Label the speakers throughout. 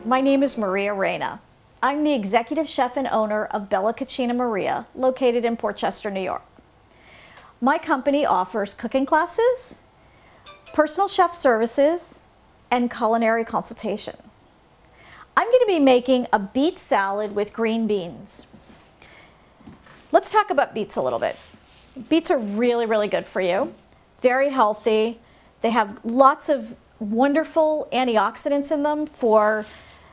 Speaker 1: my name is Maria Reina. I'm the executive chef and owner of Bella Cucina Maria, located in Port Chester, New York. My company offers cooking classes, personal chef services, and culinary consultation. I'm going to be making a beet salad with green beans. Let's talk about beets a little bit. Beets are really, really good for you. Very healthy. They have lots of wonderful antioxidants in them for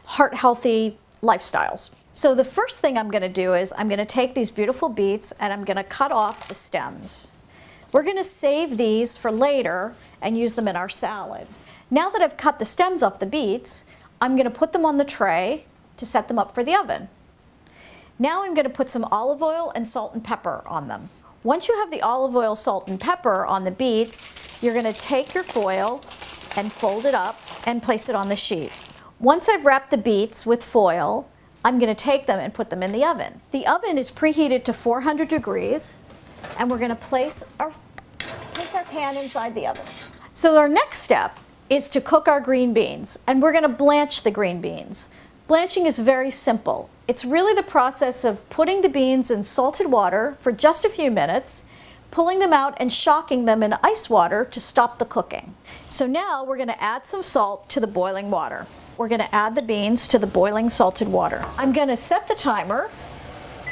Speaker 1: heart-healthy lifestyles. So the first thing I'm going to do is I'm going to take these beautiful beets and I'm going to cut off the stems. We're going to save these for later and use them in our salad. Now that I've cut the stems off the beets, I'm going to put them on the tray to set them up for the oven. Now I'm going to put some olive oil and salt and pepper on them. Once you have the olive oil, salt, and pepper on the beets, you're going to take your foil and fold it up and place it on the sheet. Once I've wrapped the beets with foil, I'm going to take them and put them in the oven. The oven is preheated to 400 degrees, and we're going to place our pan inside the oven. So our next step is to cook our green beans, and we're going to blanch the green beans. Blanching is very simple. It's really the process of putting the beans in salted water for just a few minutes, pulling them out and shocking them in ice water to stop the cooking. So now we're going to add some salt to the boiling water. We're going to add the beans to the boiling salted water. I'm going to set the timer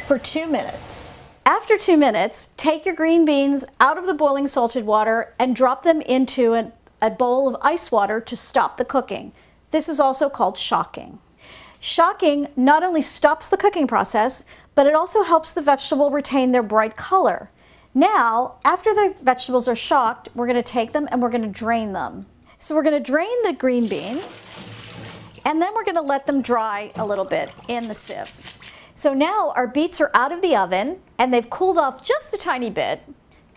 Speaker 1: for 2 minutes. After 2 minutes, take your green beans out of the boiling salted water and drop them into a bowl of ice water to stop the cooking. This is also called shocking. Shocking not only stops the cooking process, but it also helps the vegetable retain their bright color. Now, after the vegetables are shocked, we're going to take them and we're going to drain them. So we're going to drain the green beans, and then we're going to let them dry a little bit in the sieve. So now our beets are out of the oven, and they've cooled off just a tiny bit,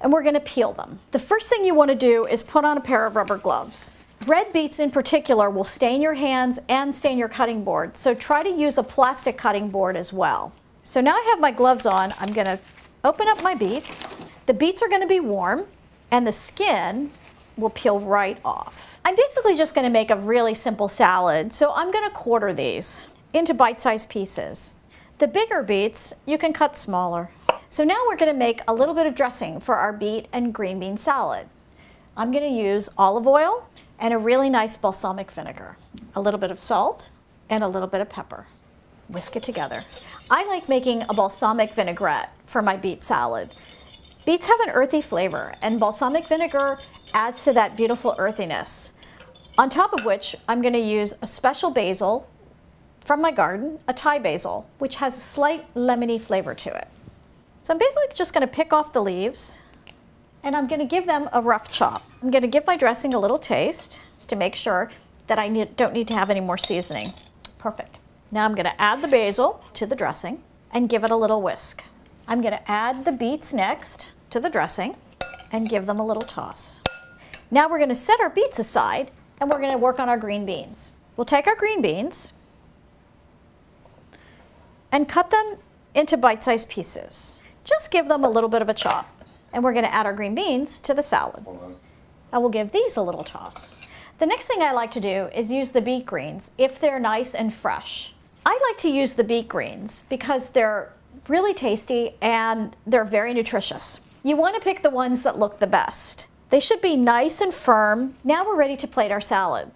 Speaker 1: and we're going to peel them. The first thing you want to do is put on a pair of rubber gloves. Red beets in particular will stain your hands and stain your cutting board, so try to use a plastic cutting board as well. So now I have my gloves on, I'm going to open up my beets. The beets are going to be warm, and the skin will peel right off. I'm basically just going to make a really simple salad, so I'm going to quarter these into bite-sized pieces. The bigger beets, you can cut smaller. So now we're going to make a little bit of dressing for our beet and green bean salad. I'm going to use olive oil and a really nice balsamic vinegar, a little bit of salt, and a little bit of pepper. Whisk it together. I like making a balsamic vinaigrette for my beet salad. Beets have an earthy flavor, and balsamic vinegar adds to that beautiful earthiness. On top of which, I'm going to use a special basil from my garden, a Thai basil, which has a slight lemony flavor to it. So I'm basically just going to pick off the leaves, and I'm going to give them a rough chop. I'm going to give my dressing a little taste to make sure that I don't need to have any more seasoning. Perfect. Now I'm going to add the basil to the dressing and give it a little whisk. I'm going to add the beets next to the dressing and give them a little toss. Now we're going to set our beets aside and we're going to work on our green beans. We'll take our green beans and cut them into bite-sized pieces. Just give them a little bit of a chop. And we're going to add our green beans to the salad. I will give these a little toss. The next thing I like to do is use the beet greens if they're nice and fresh. I like to use the beet greens because they're really tasty and they're very nutritious. You want to pick the ones that look the best. They should be nice and firm. Now we're ready to plate our salad.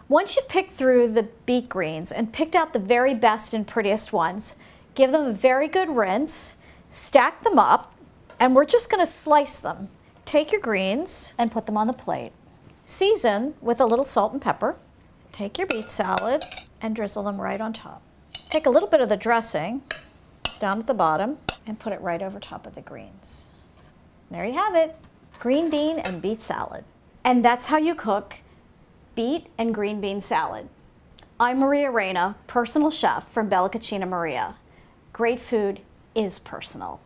Speaker 1: Once you've picked through the beet greens and picked out the very best and prettiest ones, give them a very good rinse, stack them up, and we're just going to slice them. Take your greens and put them on the plate. Season with a little salt and pepper. Take your beet salad and drizzle them right on top. Take a little bit of the dressing down at the bottom and put it right over top of the greens. There you have it, green bean and beet salad. And that's how you cook beet and green bean salad. I'm Maria Reina, personal chef from Bella Cucina Maria. Great food is personal.